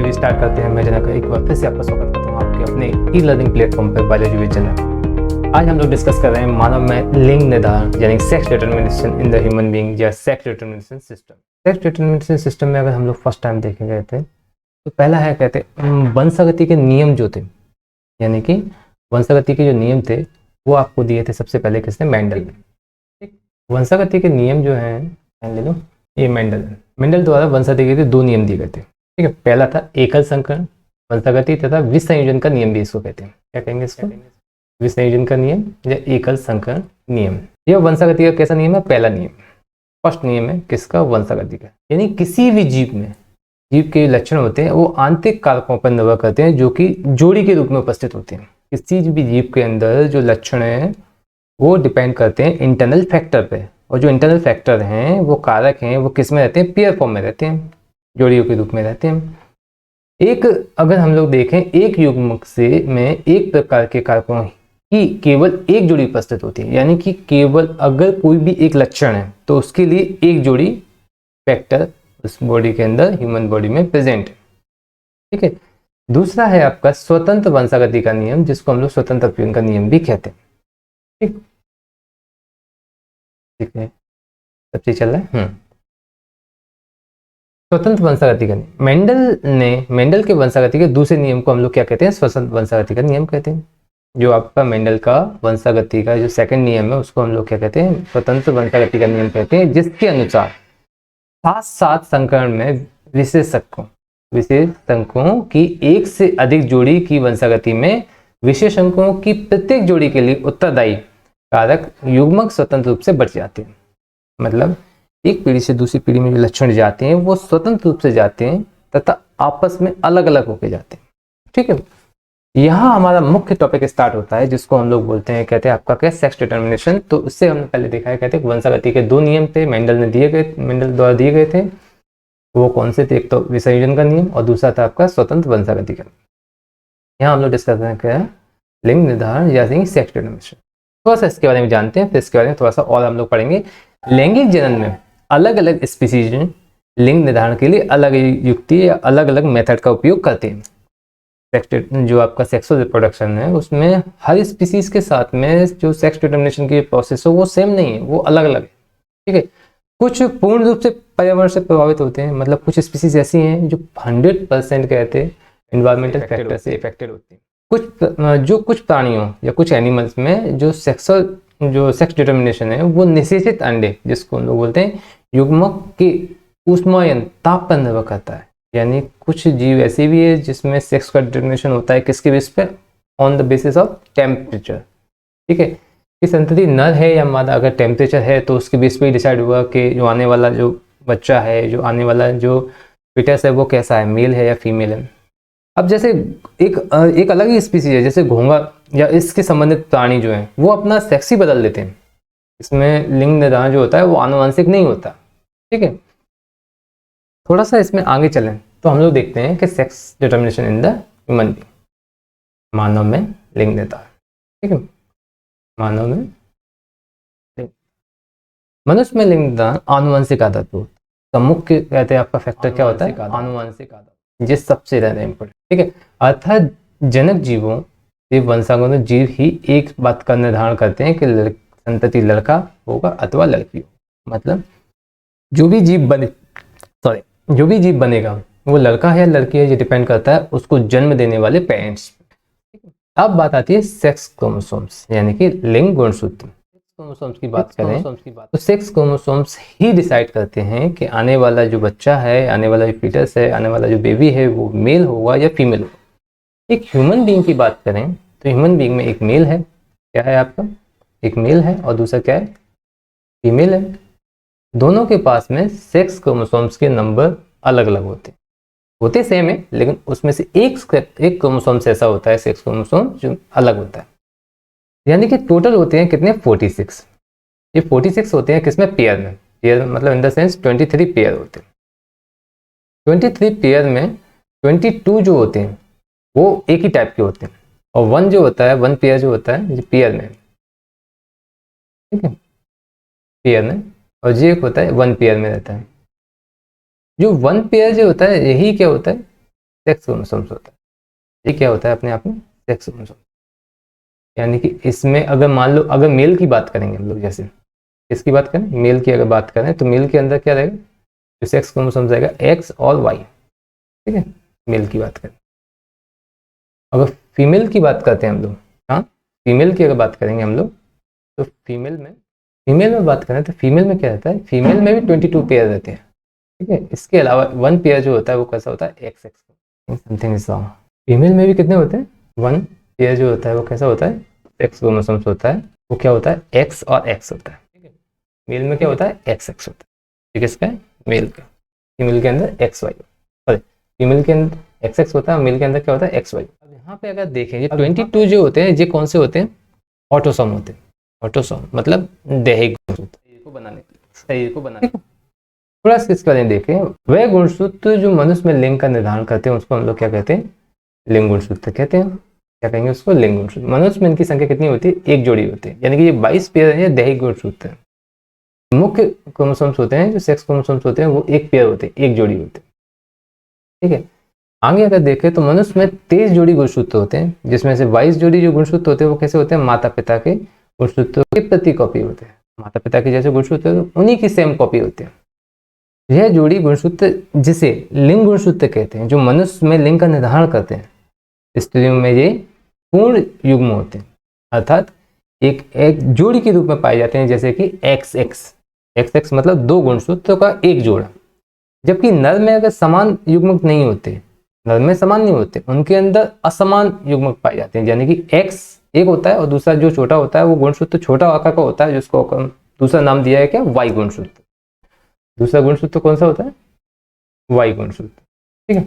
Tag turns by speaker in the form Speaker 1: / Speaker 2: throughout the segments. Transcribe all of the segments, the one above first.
Speaker 1: चलिए स्टार्ट करते हैं। मैं जनक एक बार फिर से आपका स्वागत करता हूँ आपके अपने ई लर्निंग प्लेटफॉर्म पर बायोलॉजी विद जनक। आज हम लोग डिस्कस कर रहे हैं मानव में लिंग निर्धारण यानी sex determination in the human being या sex determination system. Sex determination system में अगर हम लोग फर्स्ट टाइम देखे गए थे तो पहला है कहते वंशागति के नियम जो थे, यानी कि वंशागति के जो नियम थे वो आपको दिए थे सबसे पहले किसने, मेंडल ने। वंशागति के नियम जो हैं ले लो, ये मेंडल द्वारा वंशागति के 2 नियम दिए गए थे। ठीक है, पहला था एकल संकरण वंशागति तथा विसंयोजन का नियम भी इसको कहते हैं। क्या कहेंगे इसको? विसंयोजन का नियम या एकल संकरण नियम। यह वंशागति का कैसा नियम है? पहला नियम, फर्स्ट नियम है किसका? वंशागति का। यानी किसी भी जीव में, जीव के लक्षण होते हैं वो आंतरिक कारकों पर निर्भर करते हैं जो कि जोड़ी के रूप में उपस्थित होते हैं। किसी भी जीव के अंदर जो लक्षण है वो डिपेंड करते हैं इंटरनल फैक्टर पे, और जो इंटरनल फैक्टर हैं वो कारक हैं वो किस में रहते हैं? पेयर फॉर्म में रहते हैं, जोड़ियों के रूप में रहते हैं। एक अगर हम लोग देखें एक युग्मक से में एक प्रकार के कारकों की केवल एक जोड़ी उपस्थित होती है, यानी कि केवल अगर कोई भी एक लक्षण है तो उसके लिए एक जोड़ी फैक्टर उस बॉडी के अंदर, ह्यूमन बॉडी में प्रेजेंट है। ठीक है, दूसरा है आपका स्वतंत्र वंशागति का नियम, जिसको हम लोग स्वतंत्र अपीयन का नियम भी कहते हैं। ठीक है, सब चीज चल रहा है। स्वतंत्र वंशागति का नियम, मेंडल के वंशागति के दूसरे नियम को हम लोग क्या कहते हैं? स्वतंत्र वंशागति का नियम कहते हैं। जो आपका मेंडल का वंशागति का जो सेकंड नियम है उसको हम लोग क्या कहते हैं? स्वतंत्र वंशागति का नियम कहते हैं, जिसके अनुसार 7 संकरण में विशेषांकों की एक से अधिक जोड़ी की वंशागति में विशेषांकों की प्रत्येक जोड़ी के लिए उत्तरदायी कारक युग्मक स्वतंत्र रूप से बच जाते हैं। मतलब एक पीढ़ी से दूसरी पीढ़ी में जो लक्षण जाते हैं वो स्वतंत्र रूप से जाते हैं तथा आपस में अलग अलग होके जाते हैं। ठीक है, यहाँ हमारा मुख्य टॉपिक स्टार्ट होता है जिसको हम लोग बोलते हैं, कहते हैं आपका क्या? Sex determination. तो उससे हमने पहले देखा है, कहते हैं वंशागति के 2 नियम थे, मेंडल द्वारा दिए गए थे। वो कौन से थे? एक तो विसंयोजन का नियम और दूसरा था आपका स्वतंत्र वंशागति का। यहाँ हम लोग डिस्कस करें क्या है? लिंग निर्धारण या सेक्स डिटरमिनेशन। थोड़ा सा इसके बारे में जानते हैं, फिर इसके बारे में थोड़ा सा और हम लोग पढ़ेंगे। लैंगिक जनन में अलग अलग स्पीसीज लिंग निर्धारण के लिए अलग युक्ति या अलग अलग मेथड का उपयोग करते हैं। जो आपका सेक्सुअल रिप्रोडक्शन है उसमें हर स्पीसीज के साथ में जो सेक्स डिटरमिनेशन की प्रोसेस है वो सेम नहीं है, वो अलग अलग है। ठीक है, कुछ पूर्ण रूप से पर्यावरण से प्रभावित होते हैं, मतलब कुछ स्पीसीज ऐसी हैं जो 100% कहते हैं एनवायरमेंटल फैक्टर से इफेक्टेड होती हैं। कुछ प्राणियों या कुछ एनिमल्स में जो सेक्स डिटरमिनेशन है वो निषेचित अंडे, जिसको हम लोग बोलते हैं, युग्मक के ऊष्मायन ताप पर निर्भर करता है। यानी कुछ जीव ऐसे भी है जिसमें सेक्स का डिटरमिनेशन होता है किसके बेस पे? On the basis of temperature. ठीक है, कि संतति नर है या मादा, अगर टेम्परेचर है तो उसके बेस पे ही डिसाइड हुआ कि जो आने वाला जो बच्चा है, जो आने वाला जो फिटस है वो कैसा है, मेल है या फीमेल है। अब जैसे एक अलग ही स्पीसीज है जैसे घोंघा या इसके संबंधित प्राणी जो हैं वो अपना सेक्स ही बदल देते हैं। इसमें लिंग निर्धारण जो होता है वो आनुवंशिक नहीं होता। ठीक है, थोड़ा सा इसमें आगे चलें तो हम लोग देखते हैं कि sex determination in the human being, मानव में लिंग निर्धारण। ठीक है, मानव में मनुष्य में लिंग निर्धारण आनुवंशिक आदत होता है। मुख्य कहते हैं आपका फैक्टर क्या होता है? आनुवंशिक आदत, ये सबसे ज्यादा इंपॉर्टेंट। ठीक है, अर्थात जनक जीवों से वंशानुगत जीव ही एक बात का निर्धारण करते हैं कि संतति लड़का होगा अथवा लड़की होगा। मतलब जो भी जीव बनेगा वो लड़का है या लड़की है, ये डिपेंड करता है उसको जन्म देने वाले पेरेंट्स। अब बात आती है सेक्स क्रोमोसोम्स यानी कि लिंग गुणसूत्र। क्रोमोसोम्स की बात करें तो सेक्स क्रोमोसोम्स ही डिसाइड करते हैं कि आने वाला जो बच्चा है, आने वाला जो फीटस है, आने वाला जो बेबी है वो मेल होगा या फीमेल होगा। एक ह्यूमन बीइंग की बात करें तो ह्यूमन बीइंग में एक मेल है, क्या है आपका? एक मेल है, और दूसरा क्या है? फीमेल है। दोनों के पास में सेक्स क्रोमोसोम्स के नंबर अलग अलग होते सेम है, लेकिन उसमें से एक क्रोमोसोम्स ऐसा होता है, सेक्स क्रोमोसोम, जो अलग होता है। यानी कि टोटल होते हैं कितने? 46। ये 46 होते हैं किसमें? पेयर में। पेयर मतलब इन द सेंस 23 पेयर होते हैं। 23 पेयर में 22 जो होते हैं वो एक ही टाइप के होते हैं, और 1 जो होता है, 1 पेयर जो होता है ये पेयर में। ठीक है, पेयर में, और ये एक होता है 1 पेयर में रहता है। जो 1 पेयर जो होता है यही क्या होता है? सेक्स क्रोमोसोम्स होता है। ये क्या होता है अपने आप में? Sex chromosome. यानी कि इसमें अगर मान लो अगर मेल की बात करेंगे हम लोग, जैसे किसकी बात करें, मेल की अगर बात करें तो मेल के अंदर क्या रहेगा, जो सेक्स क्रोमोसोम रहेगा एक्स और वाई, ठीक है, मेल की बात करें। अगर फीमेल की बात करते हैं हम लोग, हाँ फीमेल की अगर बात करेंगे हम लोग, तो फीमेल में बात करें तो फीमेल में क्या रहता है, फीमेल में भी 22 पेयर रहते हैं, ठीक है। इसके अलावा 1 पेयर जो होता है वो कैसा होता है, x x, something is wrong. Female में भी कितने होते हैं, 1 पेयर जो होता है वो कैसा होता है, एक्स क्रोमोसोम्स होता है, वो क्या होता है, एक्स और एक्स होता है, ठीक है। मेल में क्या होता है, एक्स एक्स होता है, ठीक है, इसका मेल का। फीमेल के अंदर एक्स वाई, सॉरी फीमेल के अंदर एक्स एक्स होता है, मेल के अंदर क्या होता है, एक्स वाई। अब यहाँ पे अगर देखें ये 22 जो होते हैं ये कौन से होते हैं, ऑटोसोम होते हैं। ऑटोसोम मतलब दैहिक गुणसूत्र, शरीर को बनाने थोड़ा सा इसके बारे में देखें। वह गुणसूत्र जो मनुष्य में लिंग का निर्धारण करते हैं उसको हम लोग क्या कहते हैं, लिंग गुणसूत्र कहते हैं। क्या कहेंगे उसको, लिंग गुणसूत्र। मनुष्य में इनकी संख्या कितनी होती है, एक जोड़ी होती है, यानी कि ये 22 पेयर है, दैहिक गुणसूत्र है। मुख्य क्रोमोसोम्स होते हैं, जो सेक्स क्रोमोसोम्स होते हैं वो एक पेयर होते हैं, एक जोड़ी होते हैं, ठीक है। आगे अगर देखें तो मनुष्य में 23 जोड़ी गुणसूत्र होते हैं, जिसमें से 22 जोड़ी जो गुणसूत्र होते हैं वो कैसे होते हैं, माता पिता के गुणसूत्रों की प्रति कॉपी होते हैं। माता पिता के जैसे गुणसूत्र उन्हीं की सेम कॉपी होते हैं। यह जोड़ी गुणसूत्र जिसे लिंग गुणसूत्र कहते हैं, जो मनुष्य में लिंग का निर्धारण करते हैं, स्त्रियों में ये पूर्ण युग्म होते हैं, अर्थात एक जोड़ी के रूप में पाए जाते हैं, जैसे कि एक्स एक्स मतलब 2 गुणसूत्रों का एक जोड़ा। जबकि नर में अगर समान युग्मक नहीं होते, नर में समान नहीं होते, उनके अंदर असमान युग्मक पाए जाते हैं, यानी कि एक्स एक होता है और दूसरा जो छोटा होता है वो गुणसूत्र छोटा आकार का होता है, जिसको दूसरा नाम दिया है क्या, वाई गुणसूत्र। दूसरा गुणसूत्र कौन सा होता है, वाई गुणसूत्र, ठीक है।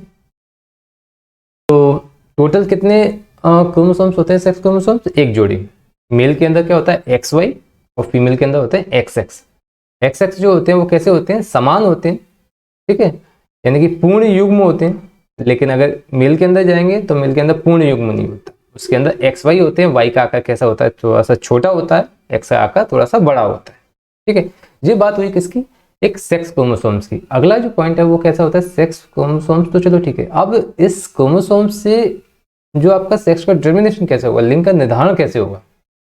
Speaker 1: तो टोटल कितने क्रोमोसोम्स होते हैं, सेक्स क्रोमोसोम्स, एक जोड़ी। मेल के अंदर क्या होता है, एक्स वाई, और फीमेल के अंदर होते हैं एक्स एक्स। एक्स एक्स जो होते हैं वो कैसे होते हैं, समान होते हैं, ठीक है, यानी कि पूर्ण युग्म होते हैं। लेकिन अगर मेल के अंदर जाएंगे तो मेल के अंदर पूर्ण युग्म नहीं होता, उसके अंदर एक्स वाई होते हैं। वाई का आकार कैसा होता है, थोड़ा सा छोटा होता है, एक्स का आकार थोड़ा सा बड़ा होता है, ठीक है। ये बात हुई किसकी, एक सेक्स क्रोमोसोम्स की। अगला जो पॉइंट है वो कैसा होता है, सेक्स क्रोमोसोम्स, तो चलो ठीक है। अब इस क्रोमोसोम्स से जो आपका सेक्स का डिटर्मिनेशन कैसे होगा, लिंग का निर्धारण कैसे होगा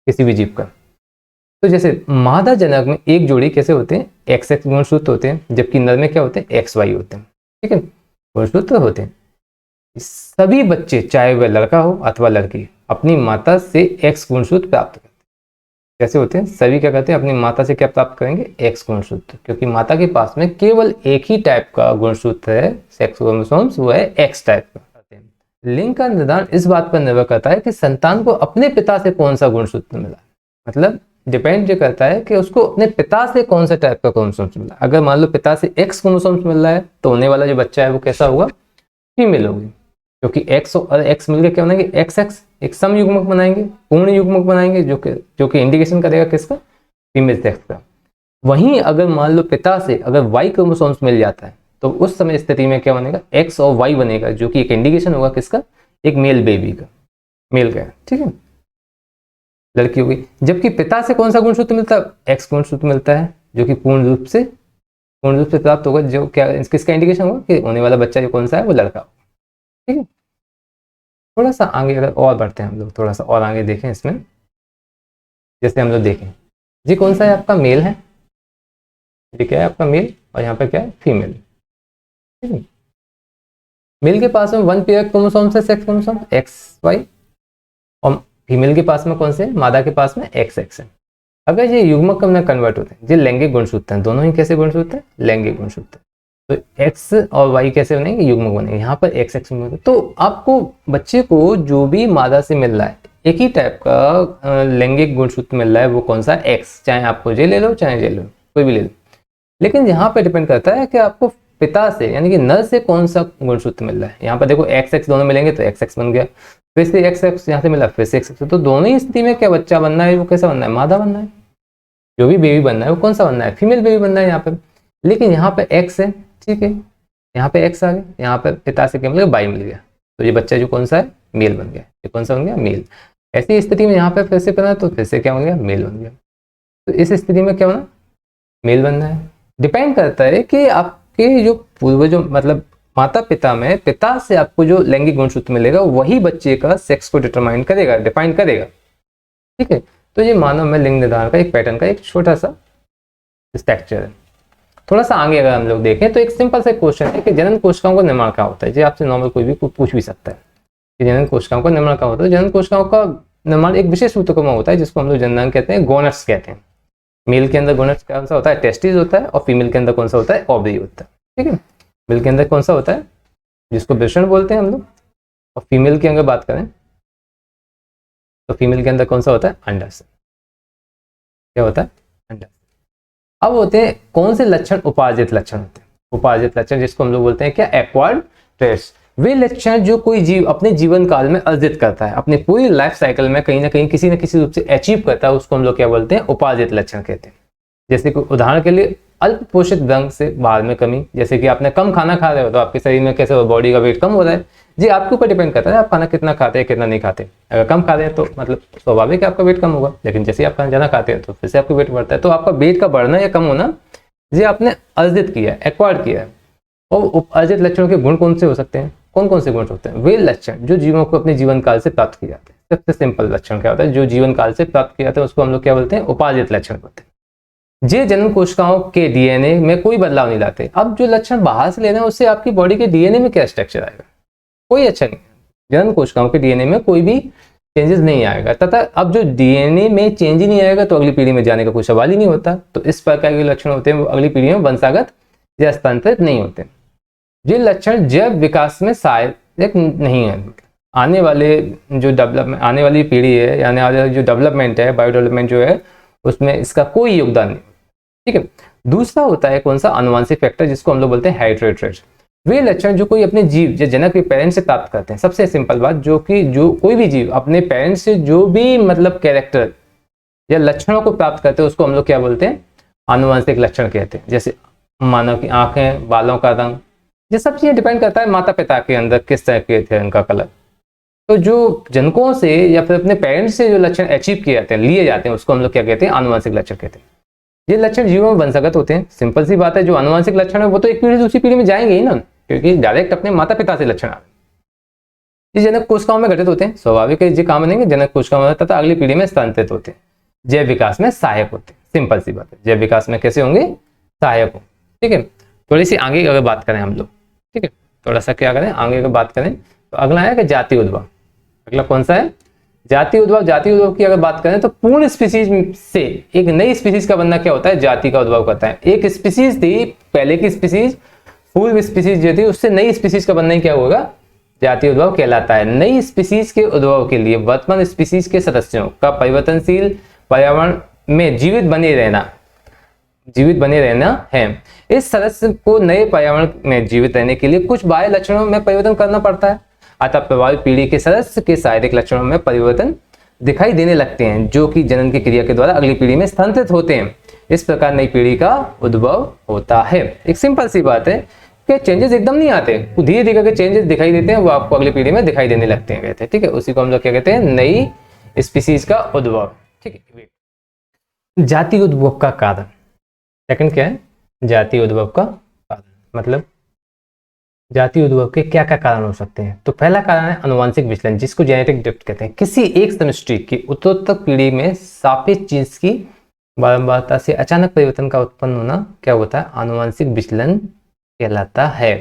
Speaker 1: किसी भी जीव का। तो जैसे मादा जनक में एक जोड़ी कैसे होते हैं, एक्स एक्स गुणसूत्र होते हैं, जबकि नर में क्या होते हैं, एक्स वाई होते हैं, ठीक है, गुणसूत्र होते हैं। सभी बच्चे चाहे वह लड़का हो अथवा लड़की अपनी माता से एक्स गुणसूत्र प्राप्त करते हैं। कैसे होते हैं, सभी क्या करते हैं, अपनी माता से क्या प्राप्त करेंगे, एक्स गुणसूत्र, क्योंकि माता के पास में केवल एक ही टाइप का गुणसूत्र है, सेक्स क्रोमोसोम्स, वो है एक्स टाइप का। लिंग का निर्धारण इस बात पर निर्भर करता है कि संतान को अपने पिता से कौन सा गुणसूत्र मिला, मतलब डिपेंड ये करता है कि उसको अपने पिता से कौन सा टाइप का क्रोमोसोम्स मिला। अगर मान लो पिता से एक्स क्रोमोसोम्स मिल रहा है तो होने वाला जो बच्चा है वो कैसा होगा, फीमेल होगी, क्योंकि एक्स और एक्स मिलकर क्या बनाएंगे, एक्स एक्स, एक सम युग्मक बनाएंगे, पूर्ण युग्मक बनाएंगे, जो कि इंडिकेशन करेगा किसका, फीमेल सेक्स का। वहीं अगर मान लो पिता से अगर वाई क्रोमोसोम्स मिल जाता है तो उस समय स्थिति में क्या बनेगा, एक्स और वाई बनेगा, जो कि एक इंडिकेशन होगा किसका, एक मेल बेबी का, मेल का, ठीक है, लड़की होगी। जबकि पिता से कौन सा गुणसूत्र मिलता है, एक्स गुणसूत्र मिलता है, जो कि पूर्ण रूप से प्राप्त होगा, जो क्या किसका इंडिकेशन होगा कि होने वाला बच्चा जो कौन सा है वो लड़का होगा, ठीक है। थोड़ा सा आगे अगर और बढ़ते हैं हम लोग, थोड़ा सा और आगे देखें इसमें, जैसे हम लोग देखें जी कौन सा है आपका, मेल है, ये क्या है आपका मेल, और यहाँ पे क्या है, फीमेल, ठीक है। मेल के पास में 1 पेयर क्रोमोसोम है, सेक्स क्रोमोसोम एक्स वाई, और फीमेल के पास में कौन से, मादा के पास में एक्स एक्स है। अगर ये युग्मक में कन्वर्ट होते हैं, ये लैंगिक गुणसूत्र हैं, दोनों ही कैसे गुणसूत्र हैं, लैंगिक गुणसूत्र। तो एक्स और वाई कैसे बनेंगे, युग्मक बनेंगे, यहाँ पर एक्स एक्स में। तो आपको बच्चे को जो भी मादा से मिल रहा है एक ही टाइप का लैंगिक गुणसूत्र मिल रहा है, वो कौन सा, एक्स, चाहे आपको जे ले लो चाहे जे लो, कोई भी ले लो। लेकिन यहाँ पे डिपेंड करता है कि आपको पिता से यानी कि नर से कौन सा गुणसूत्र मिल रहा है। यहाँ पर देखो एक्स एक्स दोनों मिलेंगे तो एक्स एक्स बन गया, फिर से एक्स एक्स यहाँ से मिला, फिर से एक्स एक्स, तो दोनों ही स्थिति में क्या बच्चा बनना है, वो कैसा बनना है, मादा बनना है। जो भी बेबी बनना है वो कौन सा बनना है, फीमेल बेबी बनना है यहाँ पे। लेकिन यहाँ पे एक्स है, ठीक है, यहाँ पे एक्स आ गया, यहाँ पे पिता से क्या मिल गया, वाई मिल गया, तो ये बच्चा जो कौन सा है, मेल बन गया। ये कौन सा बन गया, मेल। ऐसी स्थिति में यहाँ पे फिर से बना तो फिर से क्या बन गया, मेल बन गया। तो इस स्थिति में क्या बना, मेल बनना है। डिपेंड करता है कि आपके जो पूर्वजों, मतलब माता पिता में पिता से आपको जो लैंगिक गुणसूत्र मिलेगा वही बच्चे का सेक्स को डिटरमाइन करेगा, डिफाइन करेगा। ठीक है, तो ये मानव में लिंग निर्धारण का एक पैटर्न का एक छोटा सा स्ट्रक्चर है। थोड़ा सा आगे अगर हम लोग देखें तो एक सिंपल सा क्वेश्चन है कि जनन कोशिकाओं का निर्माण क्या होता है। जी आपसे नॉर्मल कोई भी पूछ भी सकता है कि जनन कोशिकाओं का निर्माण क्या होता है। जनन कोशिकाओं का निर्माण एक विशेष ऊतकों में होता है जिसको हम लोग जननांग कहते हैं, गोनट्स कहते हैं। मेल के अंदर गोनट्स कौन सा होता है, टेस्टिस होता है, और फीमेल के अंदर कौन सा होता है, ओवरी होता है। ठीक है, मेल के अंदर कौन सा होता है जिसको वृषण बोलते हैं हम लोग, और फीमेल की अगर बात करें तो फीमेल के अंदर कौन सा होता है, अंडाशय। क्या होता है, अंडाशय। अब होते हैं कौन से लक्षण, उपार्जित लक्षण होते हैं। उपार्जित लक्षण जिसको हम लोग बोलते हैं क्या, एक्वायर्ड ट्रेट्स। वे लक्षण जो कोई जीव अपने जीवन काल में अर्जित करता है, अपने पूरी लाइफ साइकिल में कहीं ना कहीं किसी न किसी रूप से अचीव करता है, उसको हम लोग क्या बोलते हैं, उपार्जित लक्षण कहते हैं। जैसे कि उदाहरण के लिए अल्प पोषित रंग से बाहर में कमी, जैसे कि आपने कम खाना खा रहे हो तो आपके शरीर में कैसे बॉडी का वेट कम हो रहा है। जी आपके ऊपर डिपेंड करता है आप खाना कितना खाते हैं कितना नहीं खाते। अगर कम खा रहे हैं तो मतलब स्वाभाविक है आपका वेट कम होगा, लेकिन जैसे आप खाना ज़्यादा खाते हैं तो फिर से आपका वेट बढ़ता है। तो आपका वेट का बढ़ना या कम होना ये आपने अर्जित किया है, एक्वायर्ड किया है। और अर्जित लक्षणों के गुण कौन से हो सकते हैं, कौन कौन से गुण होते हैं, वे लक्षण जो जीवों को अपने जीवन काल से प्राप्त किए जाते हैं। सबसे सिंपल लक्षण क्या होता है, जो जीवन काल से प्राप्त किए जाते हैं उसको हम लोग क्या बोलते हैं, उपार्जित लक्षण बोलते हैं। जे जनन कोशिकाओं के डीएनए में कोई बदलाव नहीं लाते। अब जो लक्षण बाहर से ले रहे हैं उससे आपकी बॉडी के डीएनए में क्या स्ट्रक्चर आएगा, कोई अच्छा नहीं। जनन कोशिकाओं के डीएनए में कोई भी चेंजेस नहीं आएगा, तथा अब जो डीएनए में चेंज ही नहीं आएगा तो अगली पीढ़ी में जाने का कोई सवाल ही नहीं होता। तो इस प्रकार के लक्षण होते हैं वो अगली पीढ़ी में वंशागत या हस्तांतरित नहीं होते। ये लक्षण जैव विकास में सहायक नहीं है। आने वाले जो डेवलपमेंट, आने वाली पीढ़ी है, आने वाले जो डेवलपमेंट है, बायो डेवलपमेंट जो है, उसमें इसका कोई योगदान नहीं। ठीक है, दूसरा होता है कौन सा, अनुवांशिक फैक्टर, जिसको हम लोग बोलते हैं हेरिडिटरी ट्रेट्स। वे लक्षण जो कोई अपने जीव जो जनक के पेरेंट्स से प्राप्त करते हैं। सबसे सिंपल बात, जो कोई भी जीव अपने पेरेंट्स से जो भी मतलब कैरेक्टर या लक्षणों को प्राप्त करते हैं उसको हम लोग क्या बोलते हैं, अनुवांशिक लक्षण कहते हैं। जैसे मानव की आंखें, बालों का रंग, ये सब चीजें डिपेंड करता है माता पिता के अंदर किस तरह के थे उनका कलर। तो जो जनकों से या फिर अपने पेरेंट्स से जो लक्षण अचीव किए जाते हैं, लिए जाते हैं, उसको हम लोग क्या कहते हैं, अनुवांशिक लक्षण कहते हैं। ये लक्षण जीवों में वंशागत होते हैं। सिंपल सी बात है, जो अनुवांशिक लक्षण है वो तो एक पीढ़ी दूसरी पीढ़ी में जाएंगे ही ना, क्योंकि डायरेक्ट अपने माता पिता से लक्षण आ रहे। ये जनक कोशिकाओं में घटित होते हैं, स्वाभाविक है, ये काम बनेंगे जनक कोशिकाओं में तथा अगली पीढ़ी में स्थानांतरित होते हैं। जैव विकास में सहायक होते हैं। सिंपल सी बात है, जैव विकास में कैसे होंगे, सहायक हो। ठीक है, थोड़ी सी आगे अगर बात करें हम लोग, ठीक है, थोड़ा सा क्या करें आगे अगर बात करें तो अगला है कि जाति उद्भव। अगला कौन सा है, जाति उद्भव। जाति उद्भव की अगर बात करें तो पूर्ण स्पीसीज से एक नई स्पीसीज का बनना क्या होता है, जाति का उद्भव करता है। एक स्पीसीज थी पहले की स्पीसीज, पूर्व स्पीसीज जो थी, उससे नई स्पीसीज का बनना ही क्या होगा, जाति उद्भव कहलाता है। नई स्पीसीज के उद्भव के लिए वर्तमान स्पीसीज के सदस्यों का परिवर्तनशील पर्यावरण में जीवित बने रहना है। इस सदस्य को नए पर्यावरण में जीवित रहने के लिए कुछ बाह्य लक्षणों में परिवर्तन करना पड़ता है। अतः प्रभावित पीढ़ी के सदस्य के शारीरिक लक्षणों में परिवर्तन दिखाई देने लगते हैं, जो कि जनन की क्रिया के द्वारा अगली पीढ़ी में स्थानांतरित होते हैं। इस प्रकार नई पीढ़ी का उद्भव होता है। एक सिंपल सी बात है कि चेंजेस एकदम नहीं आते, धीरे धीरे करके चेंजेस दिखाई देते हैं, वो आपको अगली पीढ़ी में दिखाई देने लगते हैं, कहते हैं। ठीक है, उसी को हम लोग क्या कहते हैं, नई स्पीसीज का उद्भव। ठीक है, जाति उद्भव का कारण। सेकंड क्या है, जाति उद्भव का कारण, मतलब जाति उद्भव के क्या क्या कारण हो सकते हैं। तो पहला कारण है अनुवांशिक विचलन, जिसको जेनेटिक ड्रिफ्ट कहते हैं। किसी एक समष्टि की उत्तरोत्तर पीढ़ी में सापेक्ष जीन्स की बारंबारता से अचानक परिवर्तन का उत्पन्न होना क्या होता है, अनुवांशिक विचलन कहलाता है।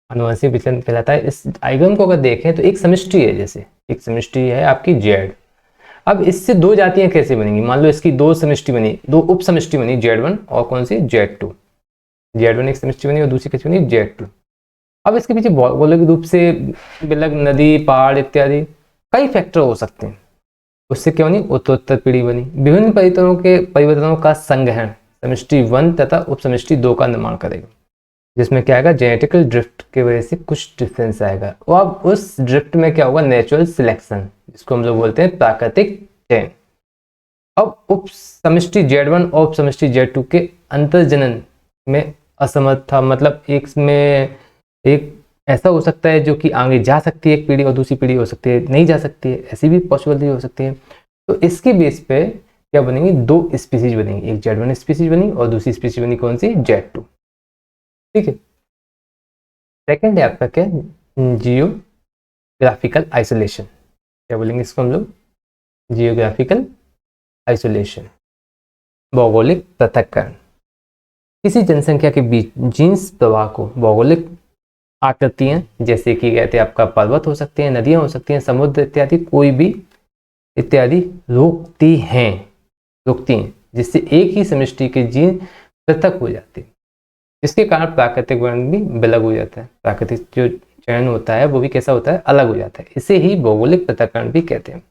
Speaker 1: अनुवांशिक विचलन कहलाता है। इस डायग्राम को अगर देखें तो एक समष्टि है, जैसे एक समष्टि है आपकी जेड। अब इससे दो जातियां कैसे बनेंगी, मान लो इसकी दो समष्टि बनी, दो उप समष्टि बनी, Z1 और कौन सी, Z2। Z1 एक समष्टि बनी और दूसरी कैसी बनी, Z2। अब इसके पीछे भौगोलिक रूप से बिलग नदी, पहाड़ इत्यादि कई फैक्टर हो सकते हैं। उससे क्या बनी, उत्तरोत्तर पीढ़ी बनी। विभिन्न परिवर्तनों का संग्रहण समष्टि 1 तथा उप समष्टि 2 का निर्माण करेगा, जिसमें क्या आएगा, जेनेटिकल ड्रिफ्ट की वजह से कुछ डिफरेंस आएगा। और अब उस ड्रिफ्ट में क्या होगा, नेचुरल सिलेक्शन, जिसको हम लोग बोलते हैं प्राकृतिक चयन। अब उप समष्टि Z1 और उप समष्टि Z2 के अंतर्जनन में असमर्थ, मतलब एक में एक ऐसा हो सकता है जो कि आगे जा सकती है एक पीढ़ी और दूसरी पीढ़ी हो सकती है नहीं जा सकती है, ऐसी भी पॉसिबिलिटी हो सकती है। तो इसके बेस पे क्या बनेंगी, दो स्पीसीज बनेंगी, एक Z1 स्पीसीज बनी और दूसरी स्पीसीज बनी कौन सी, Z2। ठीक है, सेकंड है आपका क्या, जियोग्राफिकल आइसोलेशन। क्या बोलेंगे इसको हम लोग, जियोग्राफिकल आइसोलेशन, भौगोलिक पृथक्करण। किसी जनसंख्या के बीच जीन्स प्रवाह को भौगोलिक आकृतियां, जैसे कि कहते हैं आपका पर्वत हो सकते हैं, नदियां हो सकती हैं, समुद्र इत्यादि, कोई भी इत्यादि रोकती हैं, जिससे एक ही समष्टि के जीन पृथक हो जाते हैं। इसके कारण प्राकृतिक वर्ण भी अलग हो जाता है, प्राकृतिक जो चयन होता है वो भी कैसा होता है, अलग हो जाता है। इसे ही भौगोलिक पृथक्करण भी कहते हैं।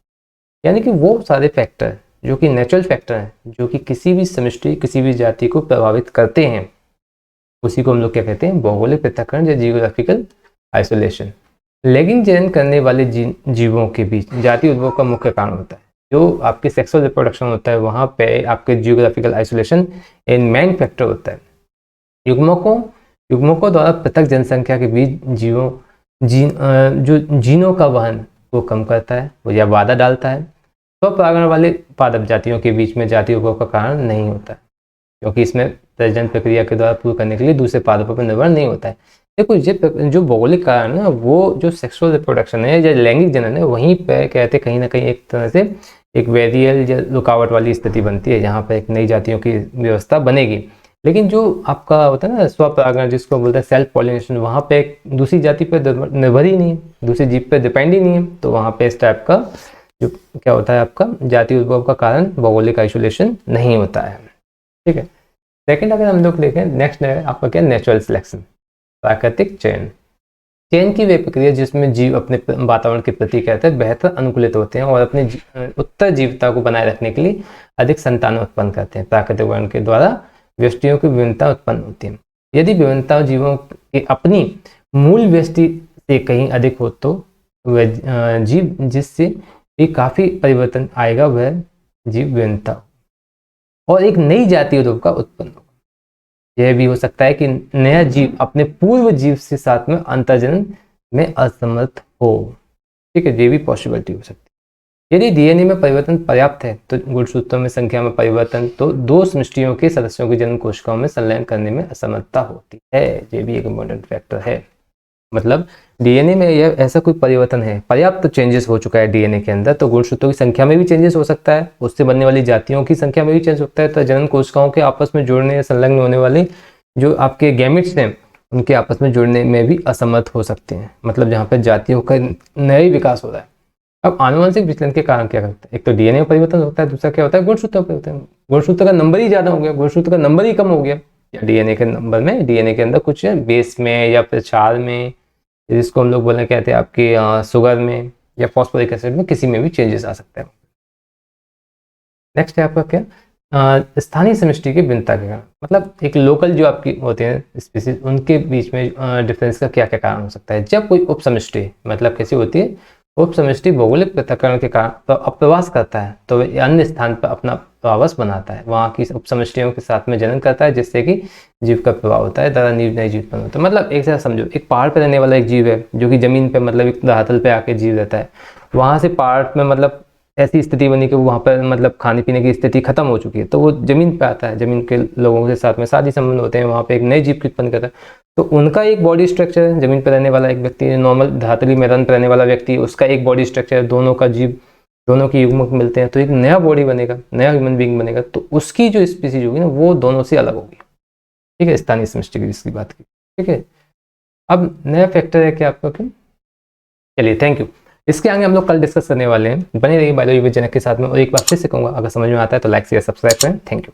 Speaker 1: यानी कि वो सारे फैक्टर जो कि नेचुरल फैक्टर हैं, जो कि किसी भी समष्टि, किसी भी जाति को प्रभावित करते हैं, उसी को हम लोग क्या कहते हैं, भौगोलिक पृथक्करण या जियोग्राफिकल आइसोलेशन। लैगिंग जनन करने वाले जीवों के बीच जाति उद्भव का मुख्य कारण होता है। जो आपके सेक्सुअल रिप्रोडक्शन होता है वहाँ पे आपके जियोग्राफिकल आइसोलेशन इन मेन फैक्टर होता है। युग्मकों द्वारा पृथक जनसंख्या के बीच जो जीनों का वहन वो कम करता है, वो या बाधा डालता है। स्वपरागण वाले पादप जातियों के बीच में जाति उद्भव का कारण नहीं होता है, क्योंकि इसमें प्रजनन प्रक्रिया के द्वारा पूर्ण करने के लिए दूसरे पादपों पर निर्भर नहीं होता है। देखो ये जो भौगोलिक कारण है वो जो सेक्सुअल रिप्रोडक्शन है या लैंगिक जनन है, वहीं पे कहते कहीं ना कहीं एक तरह से एक वेरियल या रुकावट वाली स्थिति बनती है, जहाँ पर एक नई जातियों की व्यवस्था बनेगी। लेकिन जो आपका होता है ना स्वपरागण, जिसको बोलते हैं सेल्फ पॉलिनेशन, वहाँ पे एक दूसरी जाति पर निर्भर ही नहीं है, दूसरी जीव पे डिपेंड ही नहीं है। तो वहाँ पे इस टाइप का जो क्या होता है, आपका जाति उद्भव का कारण भौगोलिक आइसोलेशन नहीं होता है। ठीक है। सेकंड अगर हम लोग देखें, नेक्स्ट है आपका क्या, नेचुरल सिलेक्शन, प्राकृतिक चयन। चयन की वे प्रक्रिया जिसमें जीव अपने वातावरण के प्रति कहते हैं बेहतर अनुकूलित होते हैं और अपने उत्तरजीविता को बनाए रखने के लिए अधिक संतान उत्पन्न करते हैं। प्राकृतिक वर्ण के द्वारा व्यष्टियों की विभिन्नता उत्पन्न होती है। यदि विभिन्नता जीवों की अपनी मूल व्यष्टि से कहीं अधिक हो तो वह जीव जिससे भी काफी परिवर्तन आएगा वह जीव विभिन्नता और एक नई जाति उद्भव का उत्पन्न होगा। यह भी हो सकता है कि नया जीव अपने पूर्व जीव से साथ में अंतर्जनन में असमर्थ हो। ठीक है, ये भी पॉसिबिलिटी हो सकती है। यदि डीएनए में परिवर्तन पर्याप्त है तो गुणसूत्रों में संख्या में परिवर्तन तो दो समष्टियों के सदस्यों की जन्म कोशिकाओं में संलयन करने में असमर्थता होती है। ये भी एक इम्पोर्टेंट फैक्टर है। मतलब डीएनए में यह ऐसा कोई परिवर्तन है, पर्याप्त चेंजेस हो चुका है डीएनए के अंदर, तो गुणसूत्रों की संख्या में भी चेंजेस हो सकता है, उससे बनने वाली जातियों की संख्या में भी चेंज हो सकता है। तो जनन कोशिकाओं के आपस में जुड़ने या संलग्न होने वाले जो आपके गैमेट्स हैं उनके आपस में जुड़ने में भी असमर्थ हो सकते हैं। मतलब जहाँ पर जातियों का नया विकास हो रहा है। अब आनुवंशिक विचलन के कारण क्या करता है, एक तो डीएनए में परिवर्तन होता है, दूसरा क्या होता है, गुणसूत्र परिवर्तन। गुणसूत्र का नंबर ही ज्यादा हो गया, गुणसूत्र का नंबर ही कम हो गया, या डीएनए के नंबर में, डीएनए के अंदर कुछ बेस में या फिर क्षार में, जिसको हम लोग बोलना कहते हैं आपके शुगर में या फॉस्फोरिक एसिड में, किसी में भी चेंजेस आ सकते हैं। नेक्स्ट है आपका क्या, स्थानीय समष्टि की भिन्नता के कारण। मतलब एक लोकल जो आपकी होते हैं स्पीसीज, उनके बीच में डिफरेंस का क्या क्या कारण हो सकता है। जब कोई उप समष्टि, मतलब कैसी होती है, उप समष्टि भौगोलिक पृथक्करण के कारण तो अप्रवास करता है, तो वह अन्य स्थान पर अपना प्रवास बनाता है, वहाँ की उप समष्टियों के साथ में जनन करता है, जिससे कि जीव का प्रभाव होता है, द्वारा नई जीव उत्पन्न होता है। मतलब एक तरह समझो, एक पहाड़ पर रहने वाला एक जीव है जो कि जमीन पे मतलब एक धरातल पे आके जीव रहता है, वहाँ से पहाड़ में मतलब ऐसी स्थिति बनी कि वहाँ पर मतलब खाने पीने की स्थिति खत्म हो चुकी है, तो वो जमीन पे आता है, जमीन के लोगों के साथ में शादी संबंध होते हैं, वहाँ पे एक नए जीव की उत्पन्न करता है। तो उनका एक बॉडी स्ट्रक्चर है, जमीन पर रहने वाला एक व्यक्ति, नॉर्मल धरातली मैदान पर रहने वाला व्यक्ति, उसका एक बॉडी स्ट्रक्चर है, दोनों का जीव, दोनों की युग्मक मिलते हैं तो एक नया बॉडी बनेगा, नया ह्यूमन बीइंग बनेगा। तो उसकी जो स्पीसीज होगी ना वो दोनों से अलग होगी। ठीक है, स्थानीय समष्टि की जिसकी बात की। ठीक है, अब नया फैक्टर है क्या आपका, क्यों, चलिए थैंक यू। इसके आगे हम लोग कल डिस्कस करने वाले हैं। बने रहिए बायोलॉजी विद जनक के साथ में। और एक बार फिर से कहूँगा, अगर समझ में आता है तो लाइक शेयर सब्सक्राइब करें। Thank you.